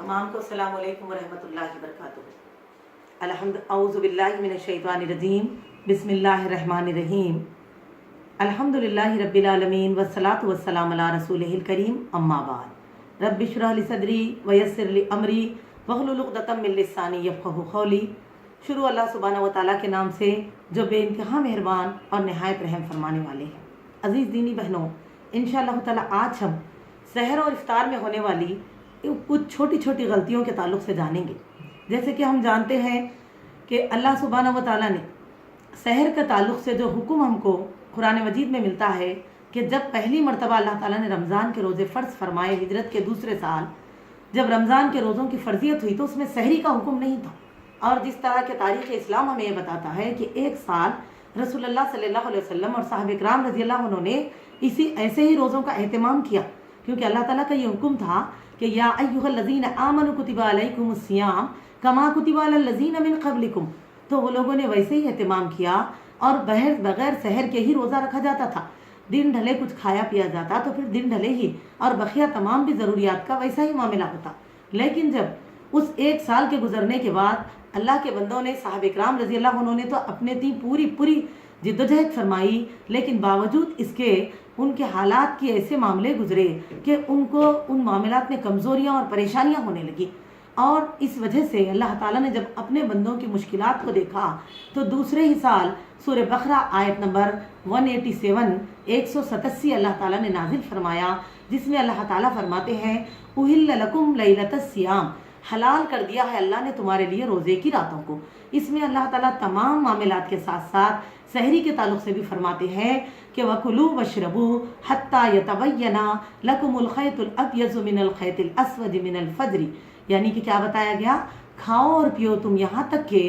तमाम को अस्सलाम वालेकुम रहमतुल्लाहि वबरकातुहू। अऊज़ु बिल्लाहि मिनश शैतानिर रजीम, बिस्मिल्लाहिर रहमानिर रहीम। अल्हम्दुलिल्लाहि रब्बिल आलमीन वस्सलातु वस्सलामु अला रसूलिहिल करीम, अम्मा बाद। रब्बि इश्रह ली सदरी व यस्सिर ली अमरी वहलुल उक़दतम मिन लिसानी यफ़क़हू क़ौली। शुरू अल्लाह सुब्हानहू व तआला के नाम से जो बेइंतहा मेहरबान और नहायत रहम फरमाने वाले हैं। अज़ीज़ दीनी बहनों, इंशाअल्लाह ताला आज हम सहर और इफ्तार में होने वाली कुछ छोटी छोटी गलतियों के ताल्लुक़ से जानेंगे। जैसे कि हम जानते हैं कि अल्लाह सुब्हानहू व तआला ने सहर के ताल्लुक़ से जो हुक्म हमको कुरान मजीद में मिलता है कि जब पहली मरतबा अल्लाह ताला ने रमज़ान के रोज़े फ़र्ज़ फरमाए हिजरत के दूसरे साल, जब रमज़ान के रोज़ों की फ़र्जियत हुई तो उसमें सहरी का हुक्म नहीं था। और जिस तरह के तारीख़ इस्लाम हमें ये बताता है कि एक साल रसूलुल्लाह सल्लल्लाहु अलैहि वसल्लम और साहब इकराम रज़ियल्लाहु अन्हु ने ऐसे ही रोज़ों का एहतमाम किया, क्योंकि अल्लाह ताला का ये हुक्म था कि या अय्युहल्लज़ीना आमनु कुतिबा अलैकुमुस्सियाम कमा कुतिबा अलल्लज़ीना मिन क़ब्लिकुम। तो वो लोगों ने वैसे ही एहतमाम किया और बगैर सहर के ही रोज़ा रखा जाता था। दिन ढले कुछ खाया पिया जाता तो फिर दिन ढले ही, और बकिया तमाम भी ज़रूरियात का वैसा ही मामला होता। लेकिन जब उस एक साल के गुजरने के बाद अल्लाह के बंदों ने साहब इकराम रज़ियल्लाहु अन्हु ने तो अपने पूरी जिद्दोजहद फरमाई, लेकिन बावजूद इसके उनके हालात के ऐसे मामले गुजरे कि उनको उन मामलात में कमज़ोरियाँ और परेशानियाँ होने लगी। और इस वजह से अल्लाह ताला ने जब अपने बंदों की मुश्किलात को देखा तो दूसरे ही साल सूरह बकरा आयत नंबर 187 187 अल्लाह ताला ने नाजिल फरमाया, जिसमें अल्लाह ताला फरमाते हैं उहिल्ल लकुम लैलतस सियाम, हलाल कर दिया है अल्लाह ने तुम्हारे लिए रोज़े की रातों को। इसमें अल्लाह ताला तमाम मामलात के साथ साथ सहरी के ताल्लुक़ से भी फरमाते हैं कि वकुलू वशरबू हत्ता यतबय्यना लकुमुल खैतुल अब्यज़ु मिनल खैतिल अस्वद मिनल फज्र। यानी कि क्या बताया गया, खाओ और पियो तुम यहाँ तक कि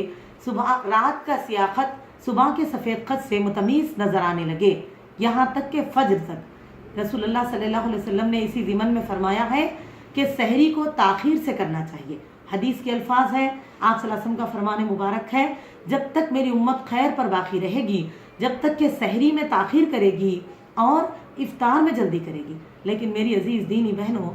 रात का सियाखत सुबह के सफ़ेद खत से मुतमीज़ नज़र आने लगे, यहाँ तक कि फज्र तक। रसूलुल्लाह सल्लल्लाहु अलैहि वसल्लम ने इसी ज़िमन में फरमाया है कि सहरी को ताख़ीर से करना चाहिए। हदीस के अल्फाज है, आप सल्लल्लाहु अलैहि वसल्लम का फरमान मुबारक है, जब तक मेरी उम्मत खैर पर बाकी रहेगी, जब तक कि सहरी में ताख़ीर करेगी और इफ्तार में जल्दी करेगी। लेकिन मेरी अजीज़ दीनी बहनों,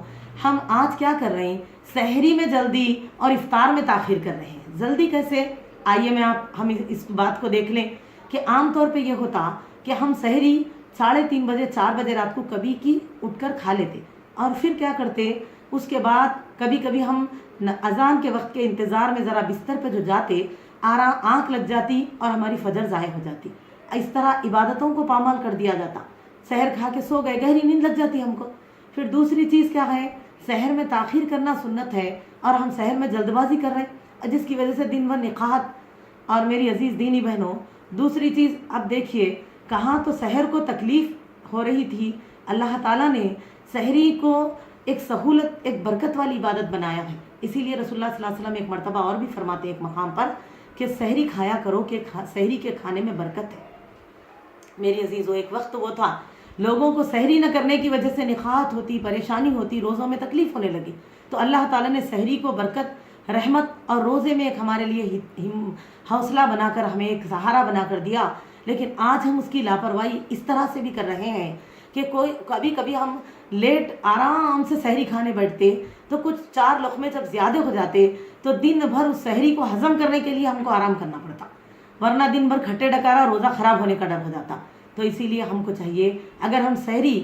हम आज क्या कर रहे हैं, सहरी में जल्दी और इफ्तार में ताख़ीर कर रहे हैं। जल्दी कैसे? आइए हम इस बात को देख लें कि आम तौर पे ये होता कि हम सहरी 3:30 बजे 4 बजे रात को कभी की उठकर खा लेते, और फिर क्या करते, उसके बाद कभी कभी हम अजान के वक्त के इंतज़ार में ज़रा बिस्तर पे जो जाते, आँख लग जाती और हमारी फजर ज़ाय हो जाती। इस तरह इबादतों को पामाल कर दिया जाता। सहर खा के सो गए, गहरी नींद लग जाती हमको। फिर दूसरी चीज़ क्या है, सहर में ताख़ीर करना सुन्नत है और हम सहर में जल्दबाजी कर रहे हैं, जिसकी वजह से दिन भर निकाहत। और मेरी अजीज़ दीनी बहनों, दूसरी चीज़ अब देखिए, कहाँ तो सहर को तकलीफ़ हो रही थी, अल्लाह ताला ने सहरी को एक सहूलत, एक बरकत वाली इबादत बनाया है। इसीलिए रसूलुल्लाह सल्लल्लाहु अलैहि वसल्लम एक मरतबा और भी फरमाते हैं एक मकाम पर कि सहरी खाया करो कि सहरी के खाने में बरकत है। मेरी अजीज़ों, एक वक्त वो था लोगों को सहरी न करने की वजह से निखात होती, परेशानी होती, रोज़ों में तकलीफ़ होने लगी, तो अल्लाह ताला ने सहरी को बरकत, रहमत और रोज़े में एक हमारे लिए हौसला बनाकर, हमें एक सहारा बनाकर दिया। लेकिन आज हम उसकी लापरवाही इस तरह से भी कर रहे हैं कि कभी कभी हम लेट आराम से सहरी खाने बैठते तो कुछ 4 लुक़मे जब ज़्यादा हो जाते तो दिन भर उस सहरी को हज़म करने के लिए हमको आराम करना पड़ता, वरना दिन भर खट्टे डकारा रोज़ा ख़राब होने का डर हो जाता। तो इसीलिए हमको चाहिए, अगर हम सहरी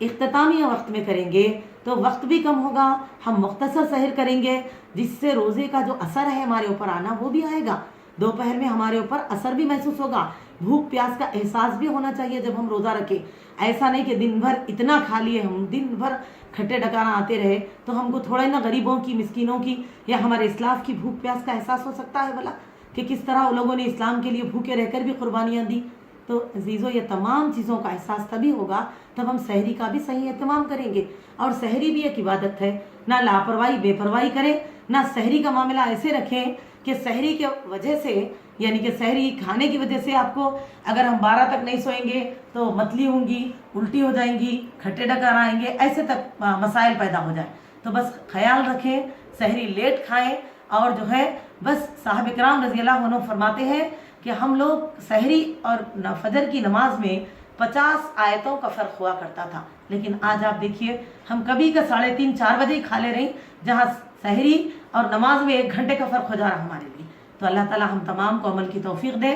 इख्तितामिया वक्त में करेंगे तो वक्त भी कम होगा, हम मुख्तसर सहर करेंगे, जिससे रोज़े का जो असर है हमारे ऊपर आना वो भी आएगा। दोपहर में हमारे ऊपर असर भी महसूस होगा, भूख प्यास का एहसास भी होना चाहिए जब हम रोज़ा रखें। ऐसा नहीं कि दिन भर इतना खा लिए, हम दिन भर खट्टे डकारा आते रहे, तो हमको थोड़ा ना गरीबों की, मिस्किनों की या हमारे इस्लाफ की भूख प्यास का एहसास हो सकता है भला, कि किस तरह लोगों ने इस्लाम के लिए भूखे रहकर भी कुर्बानियाँ दी। तो अजीज़ों, ये तमाम चीज़ों का एहसास तभी होगा तब हम सहरी का भी सही एहतमाम करेंगे। और सहरी भी एक इबादत है, ना लापरवाही बेपरवाही करें, ना सहरी का मामला ऐसे रखें कि सहरी के वजह से, यानी कि सहरी खाने की वजह से आपको, अगर हम 12 तक नहीं सोएंगे तो मतली होंगी, उल्टी हो जाएंगी, खट्टे डकार आएंगे, ऐसे तक मसाइल पैदा हो जाए। तो बस ख्याल रखें, सहरी लेट खाएं। और जो है बस साहब इकराम रज़ियल्लाहु अन्हु फरमाते हैं कि हम लोग सहरी और फजर की नमाज में 50 आयतों का फ़र्क हुआ करता था, लेकिन आज आप देखिए हम कभी का 3:30 4 बजे ही खा ले रहे हैं, जहाँ सहरी और नमाज में 1 घंटे का फ़र्क हो जा रहा हमारे लिए। तो अल्लाह ताला हम तमाम को अमल की तौफीक दे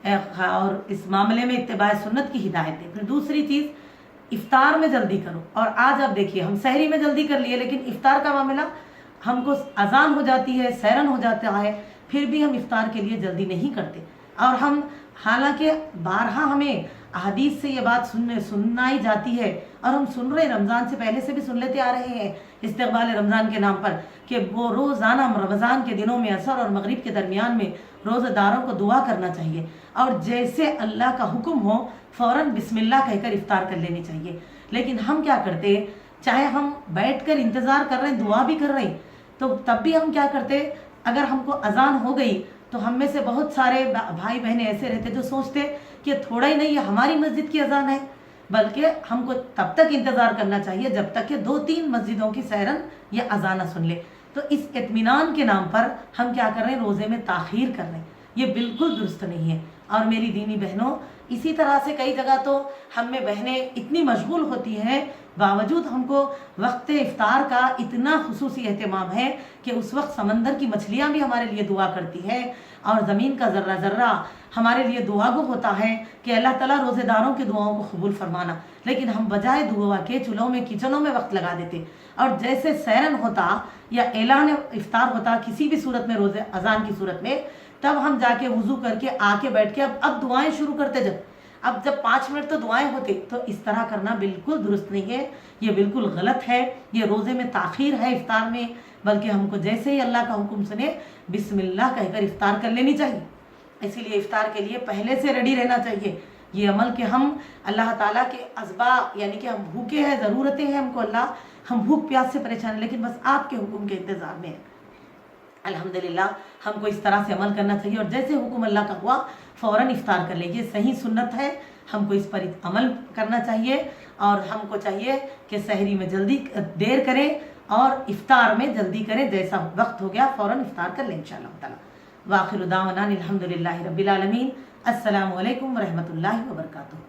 और इस मामले में इत्तिबा सुन्नत की हिदायत दे। फिर दूसरी चीज़, इफ्तार में जल्दी करो। और आज आप देखिए, हम सहरी में जल्दी कर लिए, लेकिन इफ्तार का मामला, हमको अजान हो जाती है, सहरन हो जाता है, फिर भी हम इफ्तार के लिए जल्दी नहीं करते। और हम हालांकि बारहा हमें अहदीस से ये बात सुनाई जाती है और हम सुन रहे, रमज़ान से पहले से भी सुन लेते आ रहे हैं इस्तिक़बाल रमज़ान के नाम पर, कि वो रोज़ाना रमज़ान के दिनों में असर और मगरिब के दरमियान में रोज़ेदारों को दुआ करना चाहिए और जैसे अल्लाह का हुक्म हो फ़ौरन बिस्मिल्लाह कहकर इफ्तार कर लेनी चाहिए। लेकिन हम क्या करते, चाहे हम बैठकर इंतज़ार कर रहे हैं, दुआ भी कर रहे हैं, तो तब भी हम क्या करते, अगर हमको अजान हो गई तो हम में से बहुत सारे भाई बहनें ऐसे रहते जो सोचते कि थोड़ा ही नहीं, ये हमारी मस्जिद की अजान है, बल्कि हमको तब तक इंतज़ार करना चाहिए जब तक कि 2-3 मस्जिदों की सहरन या अजाना सुन ले। तो इस इत्मीनान के नाम पर हम क्या कर रहे हैं, रोज़े में ताख़ीर कर रहे हैं, ये बिल्कुल दुरुस्त नहीं है। और मेरी दीनी बहनों, इसी तरह से कई जगह तो हम में बहनें इतनी मशगूल होती हैं, बावजूद हमको वक्त इफ्तार का इतना खुसूसी एहतमाम है कि उस वक्त समंदर की मछलियाँ भी हमारे लिए दुआ करती है और ज़मीन का ज़र्रा ज़र्रा हमारे लिए दुआगो होता है कि अल्लाह ताला रोज़ेदारों की दुआओं को कबूल फरमाना। लेकिन हम बजाय दुआ के चूल्हों में, किचनों में वक्त लगा देते, और जैसे सहरन होता या ऐलान इफ्तार होता किसी भी सूरत में, रोज़े अजान की सूरत में, तब हम जाके वुज़ू करके आके बैठ के अब दुआएं शुरू करते। जब 5 मिनट तो दुआएं होते। तो इस तरह करना बिल्कुल दुरुस्त नहीं है, ये बिल्कुल गलत है, ये रोज़े में ताख़ीर है इफ्तार में। बल्कि हमको जैसे ही अल्लाह का हुक्म सुने बिस्मिल्लाह कहकर इफ्तार कर लेनी चाहिए। इसीलिए इफ्तार के लिए पहले से रेडी रहना चाहिए। ये अमल कि हम अल्लाह ताला के अज़बा, यानी कि हम भूखे हैं, ज़रूरतें हैं हमको अल्लाह, हम भूख प्यास से परेशान हैं, लेकिन बस आपके हुक्म के इंतज़ार में है। अल्हम्दुलिल्लाह हमको इस तरह से अमल करना चाहिए और जैसे हुक्म अल्लाह का हुआ फ़ौरन इफ्तार कर लेंगे। सही सुन्नत है, हमको इस पर अमल करना चाहिए और हमको चाहिए कि सहरी में जल्दी देर करें और इफ्तार में जल्दी करें, जैसा वक्त हो गया फ़ौरन इफ्तार कर लें इंशाअल्लाह ताला। वाखिरु दावाना अल्हम्दुलिल्लाहि रब्बिल आलमीन। अस्सलामु अलैकुम व रहमतुल्लाहि व बरकातुहू।